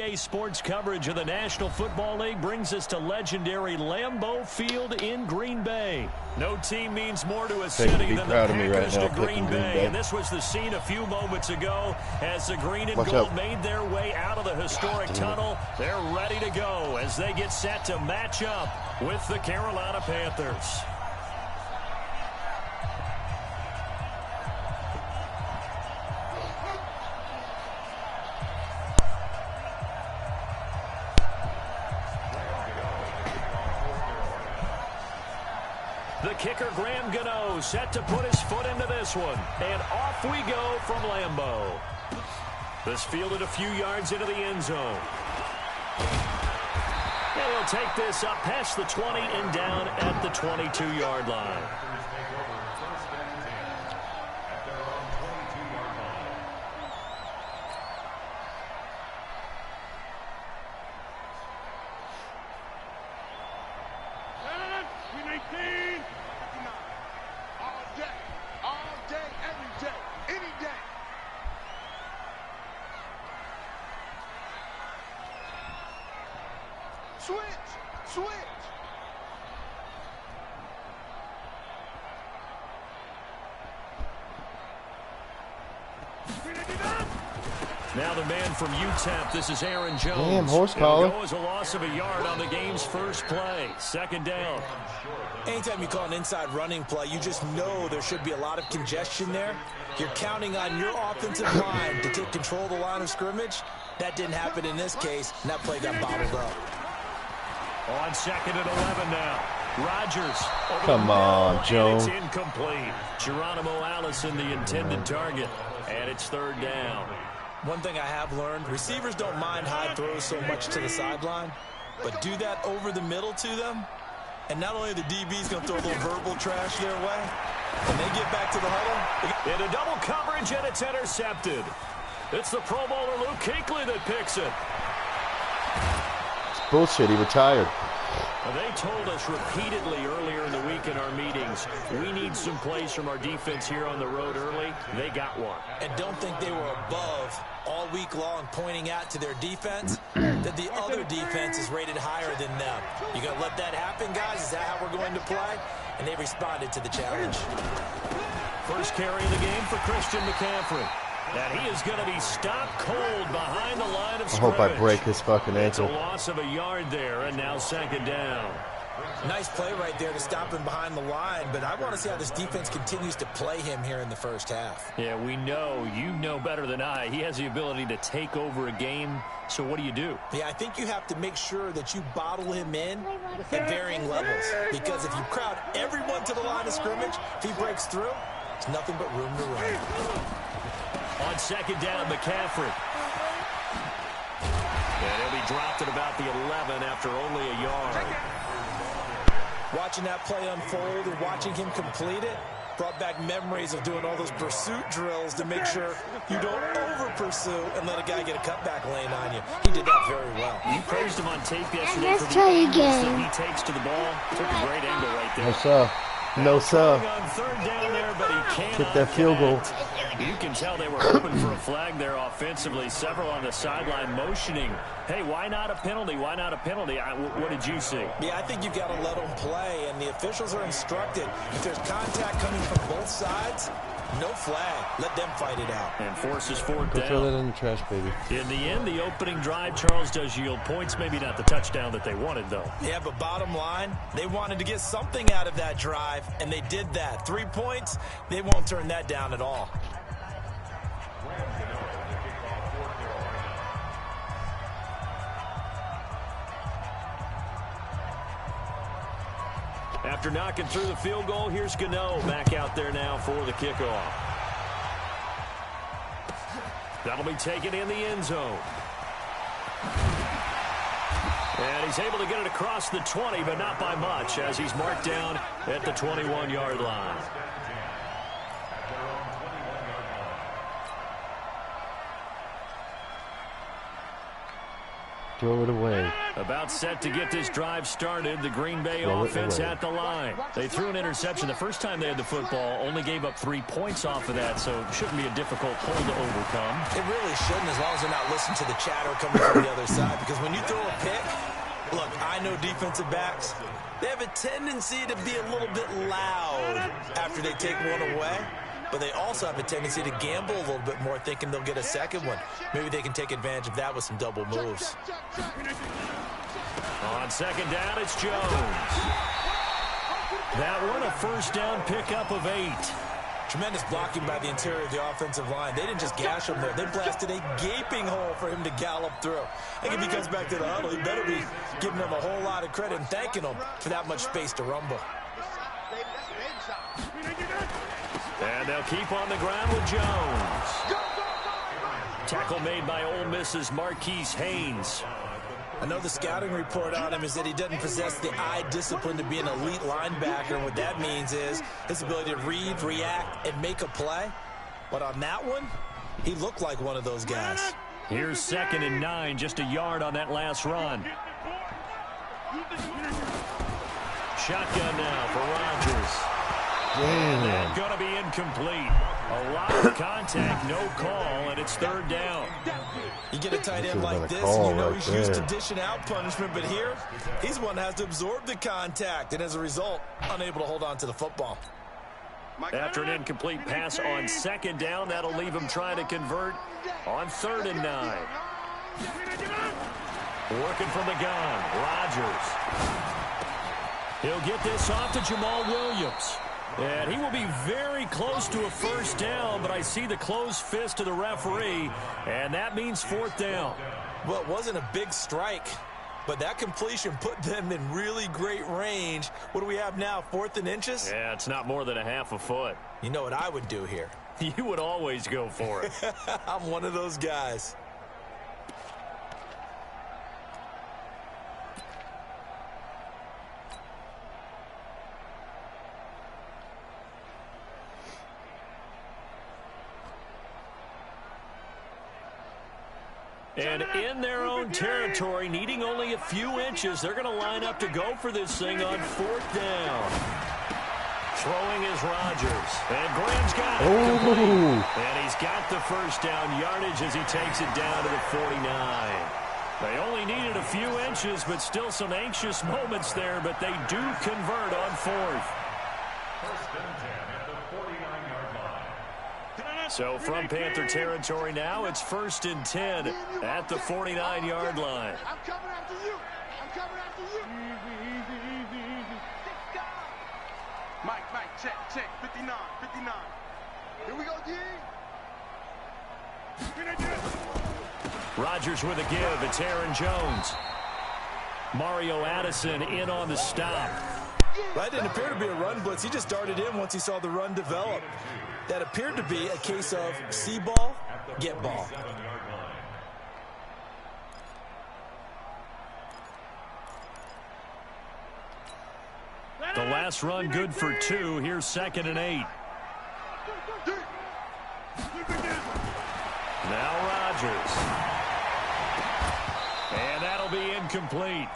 Today's sports coverage of the National Football League brings us to legendary Lambeau Field in Green Bay. No team means more to a city than the Packers to Green Bay. And this was the scene a few moments ago as the green and gold made their way out of the historic tunnel. They're ready to go as they get set to match up with the Carolina Panthers. The kicker, Graham Gano, set to put his foot into this one. And off we go from Lambeau. This fielded a few yards into the end zone. And he'll take this up past the 20 and down at the 22-yard line. Now the man from UTEP, this is Aaron Jones. Damn, horse collar. Go as a loss of a yard on the game's first play. Second down. Anytime you call an inside running play, you just know there should be a lot of congestion there. You're counting on your offensive line to take control of the line of scrimmage. That didn't happen in this case, and that play got bottled up. On second and 11 now. Rodgers. Come on, Jones. It's incomplete. Geronimo Allison, the intended target. And it's third down. One thing I have learned, receivers don't mind high throws so much to the sideline, but do that over the middle to them, and not only the DB's going to throw a little verbal trash their way, when they get back to the huddle. Into double coverage, and it's intercepted. It's the Pro Bowler Luke Kuechly that picks it. It's bullshit. He retired. They told us repeatedly earlier in the week in our meetings, we need some plays from our defense here on the road early. They got one. And don't think they were above all week long pointing out to their defense that the other defense is rated higher than them. You going to let that happen, guys? Is that how we're going to play? And they responded to the challenge. First carry of the game for Christian McCaffrey. And he is going to be stopped cold behind the line of scrimmage. I hope I break his fucking ankle. It's a loss of a yard there, and now second down. Nice play right there to stop him behind the line, but I want to see how this defense continues to play him here in the first half. Yeah, we know. You know better than I. He has the ability to take over a game, so what do you do? Yeah, I think you have to make sure that you bottle him in at varying levels, because if you crowd everyone to the line of scrimmage, if he breaks through, it's nothing but room to run. On second down, McCaffrey. And he'll be dropped at about the 11 after only a yard. Watching that play unfold and watching him complete it brought back memories of doing all those pursuit drills to make sure you don't over-pursue and let a guy get a cutback lane on you. He did that very well. You praised him on tape yesterday for the angles that he takes to the ball. Took a great angle right there. No, sir. No, sir. On third down there, but he can't kick that field goal. You can tell they were hoping for a flag there offensively. Several on the sideline motioning. Hey, why not a penalty? Why not a penalty? What did you see? Yeah, I think you've got to let them play, and the officials are instructed. If there's contact coming from both sides, no flag. Let them fight it out. And forces fourth down. Throw that in the trash, baby. In the end, the opening drive, Charles, does yield points. Maybe not the touchdown that they wanted, though. Yeah, but bottom line, they wanted to get something out of that drive, and they did that. 3 points, they won't turn that down at all. After knocking through the field goal, here's Gano back out there now for the kickoff. That'll be taken in the end zone. And he's able to get it across the 20, but not by much, as he's marked down at the 21-yard line. Throw it away. About set to get this drive started. The Green Bay offense at the line. They threw an interception the first time they had the football, only gave up 3 points off of that, so it shouldn't be a difficult hole to overcome. It really shouldn't, as long as they're not listening to the chatter coming from the other side, because when you throw a pick, look, I know defensive backs, they have a tendency to be a little bit loud after they take one away. But they also have a tendency to gamble a little bit more, thinking they'll get a second one. Maybe they can take advantage of that with some double moves. On second down, it's Jones. That one, a first down pickup of 8. Tremendous blocking by the interior of the offensive line. They didn't just gash him there. They blasted a gaping hole for him to gallop through. I think if he comes back to the huddle, he better be giving them a whole lot of credit and thanking them for that much space to rumble. And they'll keep on the ground with Jones. Tackle made by Ole Miss's Marquise Haynes. I know the scouting report on him is that he doesn't possess the eye discipline to be an elite linebacker. And what that means is his ability to read, react, and make a play. But on that one, he looked like one of those guys. Here's 2nd and 9, just a yard on that last run. Shotgun now for Rodgers. And that's going to be incomplete. A lot of contact, no call, and it's 3rd down. You get a tight end like this, and you know he's used to dishing out punishment, but here, he's one that has to absorb the contact, and as a result, unable to hold on to the football. After an incomplete pass on 2nd down, that'll leave him trying to convert on 3rd and 9. Working from the gun, Rodgers. He'll get this off to Jamal Williams. And he will be very close to a first down, but I see the closed fist of the referee, and that means 4th down. Well, it wasn't a big strike, but that completion put them in really great range. What do we have now, 4th and inches? Yeah, it's not more than a half a foot. You know what I would do here? You would always go for it. I'm one of those guys. And in their own territory, needing only a few inches, they're going to line up to go for this thing on 4th down. Throwing is Rodgers. And Graham's got it. And he's got the first down yardage as he takes it down to the 49. They only needed a few inches, but still some anxious moments there, but they do convert on 4th. So from Panther territory now, it's 1st and 10 at the 49-yard line. I'm coming after you. I'm coming after you. Easy. Mike, check. 59. Here we go, D. Rodgers with a give. It's Aaron Jones. Mario Addison in on the stop. That didn't appear to be a run blitz. He just darted in once he saw the run develop. That appeared to be a case of see ball, get ball. The last run good for 2. Here's 2nd and 8. Now Rodgers. And that'll be incomplete.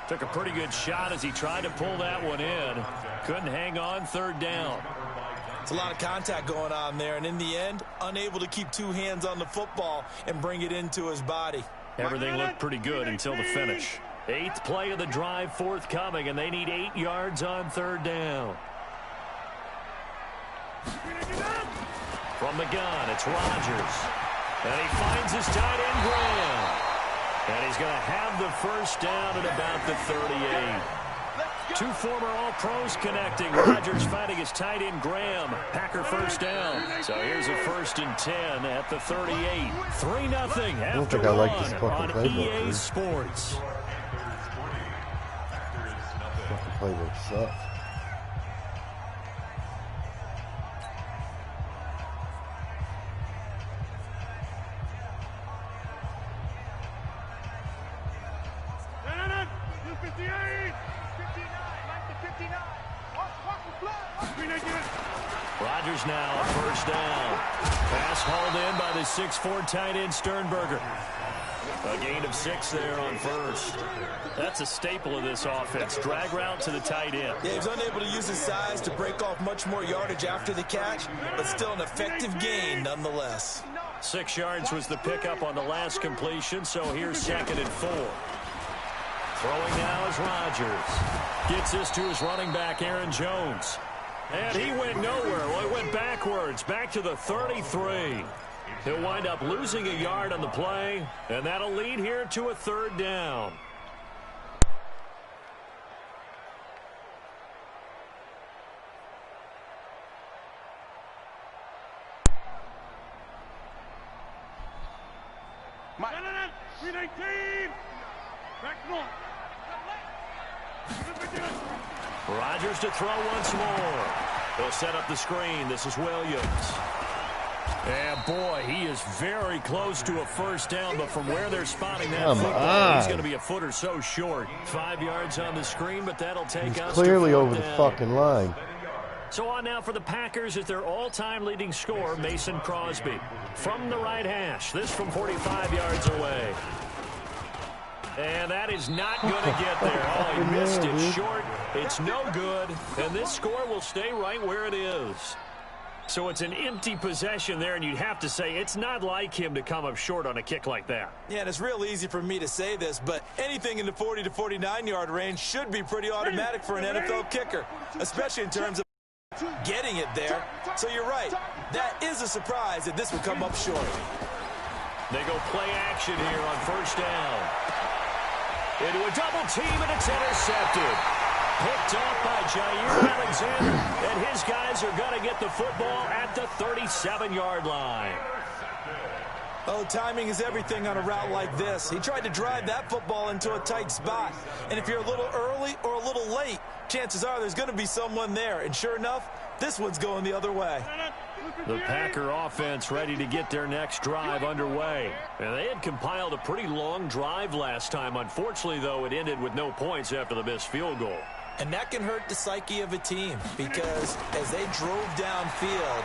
Took a pretty good shot as he tried to pull that one in. Couldn't hang on, 3rd down. It's a lot of contact going on there, and in the end, unable to keep 2 hands on the football and bring it into his body. Everything looked pretty good until the finish. 8th play of the drive forthcoming, and they need 8 yards on 3rd down. From the gun, it's Rodgers. And he finds his tight end, Graham. And he's going to have the first down at about the 38. 2 former All-Pros connecting. Rodgers fighting his tight end, Graham. Packer first down. So here's a 1st and 10 at the 38. 3-0 after on EA Sports. Fucking playbook sucks. Rodgers now, first down. Pass hauled in by the 6'4" tight end Sternberger. A gain of 6 there on first. That's a staple of this offense. Drag route to the tight end. Yeah, he was unable to use his size to break off much more yardage after the catch, but still an effective gain nonetheless. 6 yards was the pickup on the last completion, so here's 2nd and 4. Throwing now is Rodgers. Gets this to his running back, Aaron Jones. And he went nowhere. Well, he went backwards, back to the 33. He'll wind up losing a yard on the play, and that'll lead here to a 3rd down. Rodgers to throw once more. He'll set up the screen. This is Williams. And boy, he is very close to a 1st down, but from where they're spotting that football, he's going to be a foot or so short. 5 yards on the screen, but that'll take us clearly to over the fucking line. So on now for the Packers is their all-time leading scorer, Mason Crosby. From the right hash, this from 45 yards away. And that is not going to get there. Oh, he missed it short. It's no good. And this score will stay right where it is. So it's an empty possession there, and you'd have to say it's not like him to come up short on a kick like that. Yeah, and it's real easy for me to say this, but anything in the 40 to 49-yard range should be pretty automatic for an NFL kicker, especially in terms of getting it there. So you're right. That is a surprise that this would come up short. They go play action here on 1st down. Into a double team, and it's intercepted. Picked off by Jair Alexander, and his guys are going to get the football at the 37-yard line. Oh, timing is everything on a route like this. He tried to drive that football into a tight spot. And if you're a little early or a little late, chances are there's going to be someone there. And sure enough, this one's going the other way. The Packer offense ready to get their next drive underway. And they had compiled a pretty long drive last time. Unfortunately, though, it ended with no points after the missed field goal. And that can hurt the psyche of a team because as they drove downfield,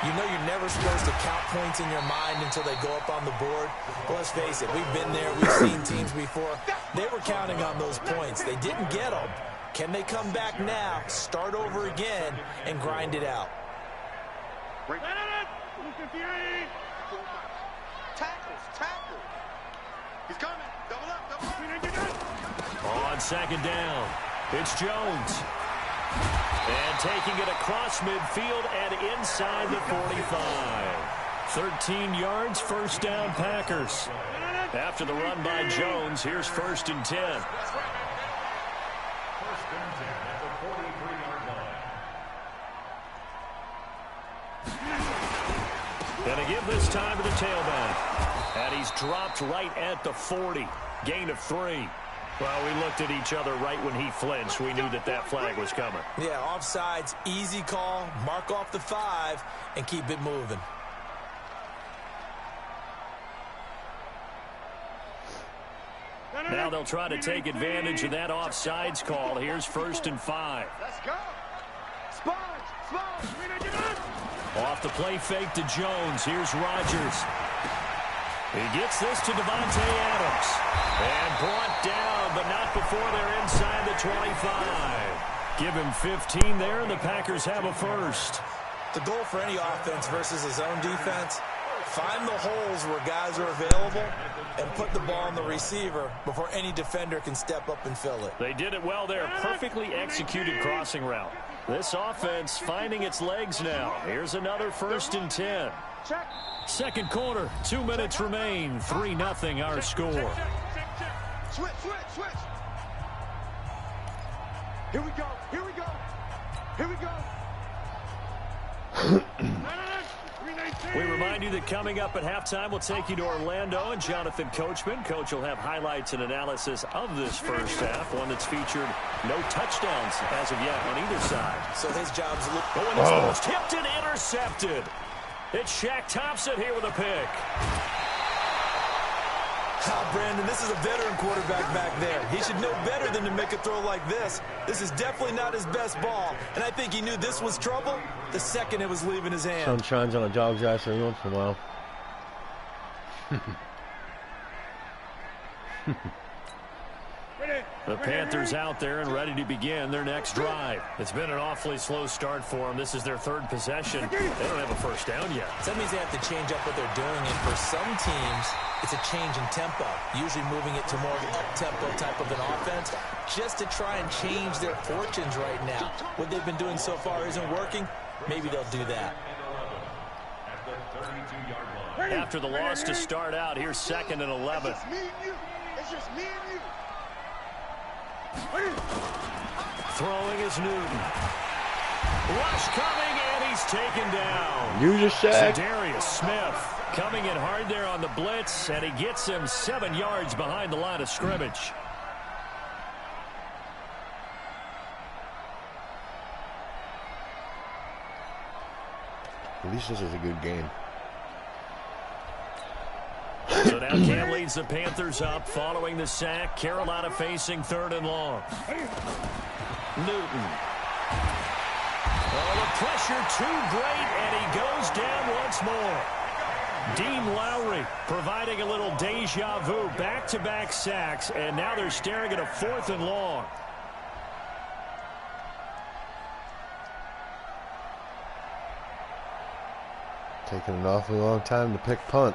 you know you're never supposed to count points in your mind until they go up on the board. But let's face it, we've been there. We've seen teams before. They were counting on those points. They didn't get them. Can they come back now, start over again, and grind it out? Tackle. He's coming. Double up. On 2nd down, it's Jones. And taking it across midfield and inside the 45. 13 yards, 1st down Packers. After the run by Jones, here's 1st and 10. Gonna give this time to the tailback. And he's dropped right at the 40. Gain of 3. Well, we looked at each other right when he flinched. We knew that that flag was coming. Yeah, offsides, easy call. Mark off the 5 and keep it moving. Now they'll try to take advantage of that offsides call. Here's 1st and 5. Let's go. Sponge. Off the play fake to Jones. Here's Rodgers. He gets this to Devontae Adams. And brought down, but not before they're inside the 25. Give him 15 there, and the Packers have a 1st. The goal for any offense versus his own defense, find the holes where guys are available and put the ball on the receiver before any defender can step up and fill it. They did it well there. Perfectly executed crossing route. This offense finding its legs now. Here's another 1st and 10. Second quarter, 2 minutes remain. 3-0 our score. Switch. Here we go. We remind you that coming up at halftime, we'll take you to Orlando and Jonathan Coachman. Coach will have highlights and analysis of this first half, one that's featured no touchdowns as of yet on either side. So his job's going is tipped and intercepted. It's Shaq Thompson here with a pick. Brandon, this is a veteran quarterback back there. He should know better than to make a throw like this. This is definitely not his best ball, and I think he knew this was trouble the second it was leaving his hand. Sun shines on a dog's ass every once in a while. The Panthers out there and ready to begin their next drive. It's been an awfully slow start for them. This is their third possession. They don't have a first down yet. That means they have to change up what they're doing, and for some teams, it's a change in tempo, usually moving it to more up-tempo type of an offense, just to try and change their fortunes right now. What they've been doing so far isn't working. Maybe they'll do that. After the loss to start out, here's 2nd and 11. It's just me and you. It's just me and you. Throwing is Newton. Rush coming, and he's taken down. Use a sack. Darius Smith coming in hard there on the blitz, and he gets him 7 yards behind the line of scrimmage. At least this is a good game. So now Cam leads the Panthers up following the sack. Carolina facing 3rd and long. Newton. Oh, the pressure too great, and he goes down once more. Dean Lowry providing a little deja vu. Back-to-back sacks, and now they're staring at a 4th and long. Taking an awfully long time to pick punt.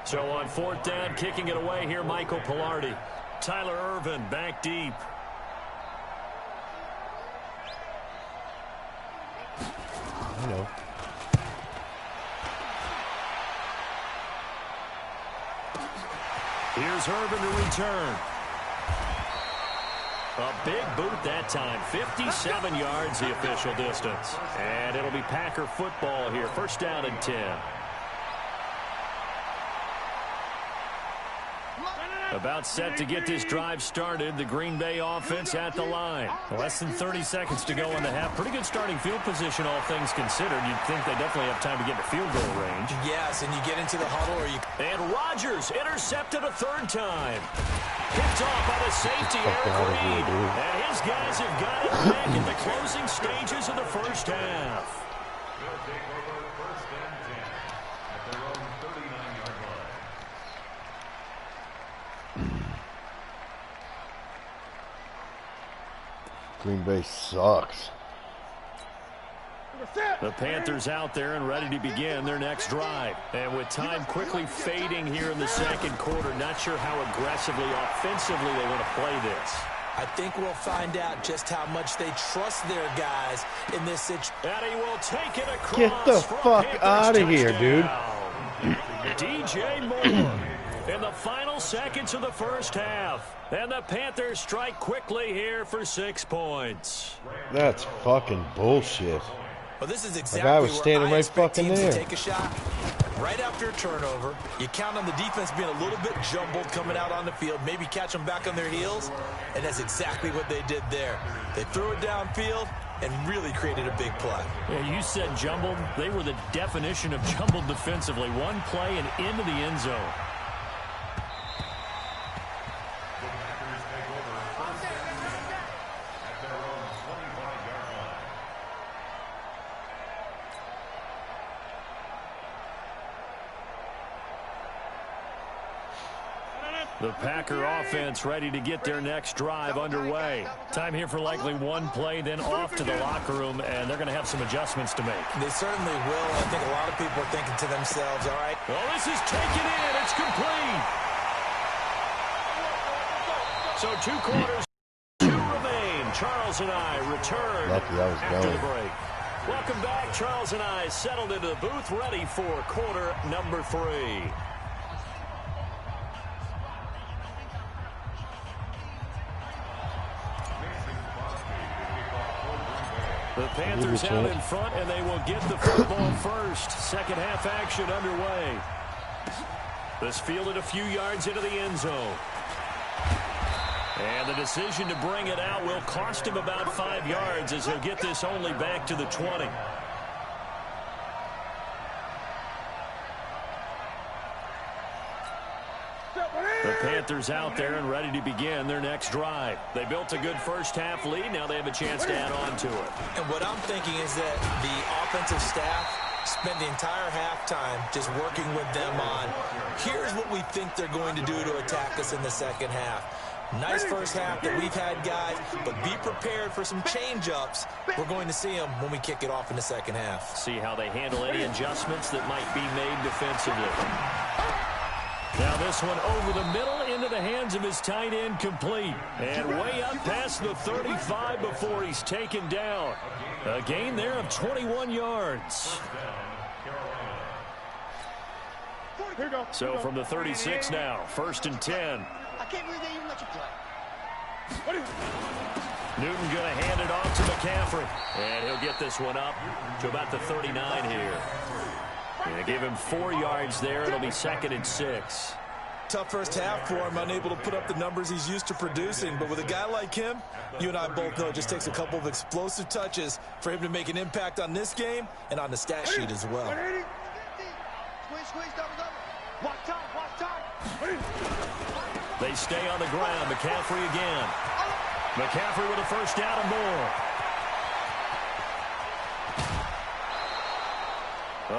So on 4th down, kicking it away here, Michael Pilardi. Tyler Irvin back deep. I know. Here's Irvin to return. A big boot that time. 57 yards the official distance. And it'll be Packer football here. 1st down and 10. About set to get this drive started. The Green Bay offense at the line. Less than 30 seconds to go in the half. Pretty good starting field position, all things considered. You'd think they definitely have time to get to field goal range. Yes, and you get into the huddle or you... And Rodgers intercepted a 3rd time. Picked off by the safety, Eric Reed. And his guys have got it back in the closing stages of the 1st half. Green Bay sucks. The Panthers out there and ready to begin their next drive. And with time quickly fading here in the 2nd quarter, not sure how aggressively, offensively they want to play this. I think we'll find out just how much they trust their guys in this situation. And he will take it across. Get the fuck out of here, dude. DJ Moore in the final seconds of the 1st half. And the Panthers strike quickly here for 6 points. That's fucking bullshit. Well, this is exactly the guy was standing where I right fucking teams there. To take a shot. Right after a turnover, you count on the defense being a little bit jumbled coming out on the field, maybe catch them back on their heels, and that's exactly what they did there. They threw it downfield and really created a big play. Yeah, you said jumbled. They were the definition of jumbled defensively. One play and into the end zone. The Packer offense ready to get their next drive underway. Time here for likely one play, then off to the locker room, and they're going to have some adjustments to make. They certainly will. I think a lot of people are thinking to themselves, all right. Well, this is taken in. It's complete. So 2 quarters, 2 remain. Charles and I return after the break. Welcome back. Charles and I settled into the booth, ready for quarter number 3. The Panthers out in front, and they will get the football first. 2nd half action underway. This fielded a few yards into the end zone. And the decision to bring it out will cost him about 5 yards as he'll get this only back to the 20. The Panthers out there and ready to begin their next drive. They built a good 1st half lead. Now they have a chance to add on to it. And what I'm thinking is that the offensive staff Spent the entire halftime just working with them on, here's what we think they're going to do to attack us in the second half. Nice first half that we've had, guys, but be prepared for some change-ups. We're going to see them when we kick it off in the second half. See how they handle any adjustments that might be made defensively. Now this one over the middle into the hands of his tight end, complete. And way up past the 35 before he's taken down. A gain there of 21 yards. So from the 36 now, 1st and 10. I can't believe they even let you play. Newton going to hand it off to McCaffrey. And he'll get this one up to about the 39 here. They give him 4 yards there. It'll be 2nd and 6. Tough first half for him, unable to put up the numbers he's used to producing. But with a guy like him, you and I both know it just takes a couple of explosive touches for him to make an impact on this game and on the stat sheet as well. Squeeze, double. Watch time. They stay on the ground. McCaffrey again. McCaffrey with a first down and more.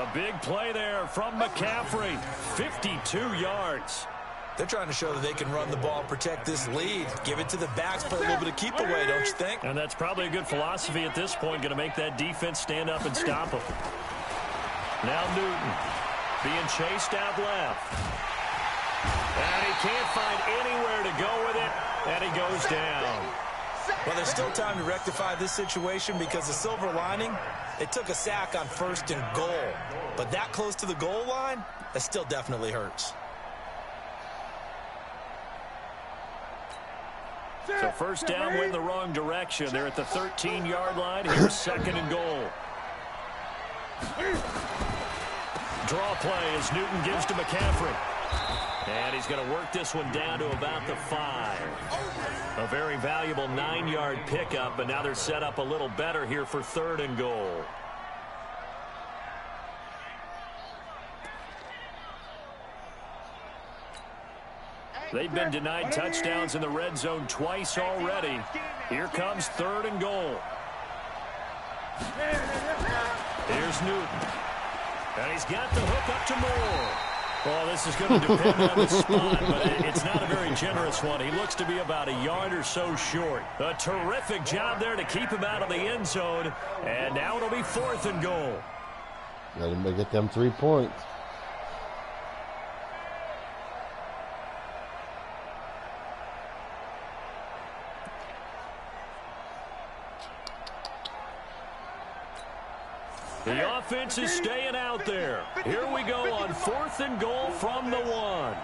A big play there from McCaffrey. 52 yards. They're trying to show that they can run the ball, protect this lead. Give it to the backs, play a little bit of keep away, don't you think? And that's probably a good philosophy at this point, going to make that defense stand up and stop them. Now Newton being chased out left. And he can't find anywhere to go with it, and he goes down. Well, there's still time to rectify this situation because the silver lining, it took a sack on 1st and goal. But that close to the goal line, that still definitely hurts. So first down went the wrong direction. They're at the 13-yard line. Here's 2nd and goal. Draw play as Newton gives to McCaffrey. And he's going to work this one down to about the 5. A very valuable 9-yard pickup, but now they're set up a little better here for 3rd and goal. They've been denied touchdowns in the red zone twice already. Here comes 3rd and goal. Here's Newton. And he's got the hook up to Moore. Well, this is going to depend on the spot, but it's not a very generous one. He looks to be about a yard or so short. A terrific job there to keep him out of the end zone. And now it'll be 4th and goal. Let him get them 3 points. The offense is staying out there. Here we go on 4th and goal from the 1.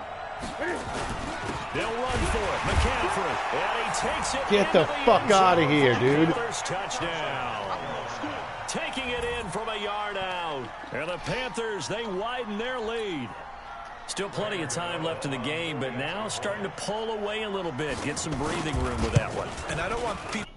They'll run for it. McCaffrey. And he takes it. Get the fuck out of here, dude. Touchdown. Taking it in from a yard out. And the Panthers, they widen their lead. Still plenty of time left in the game, but now starting to pull away a little bit. Get some breathing room with that one. And I don't want people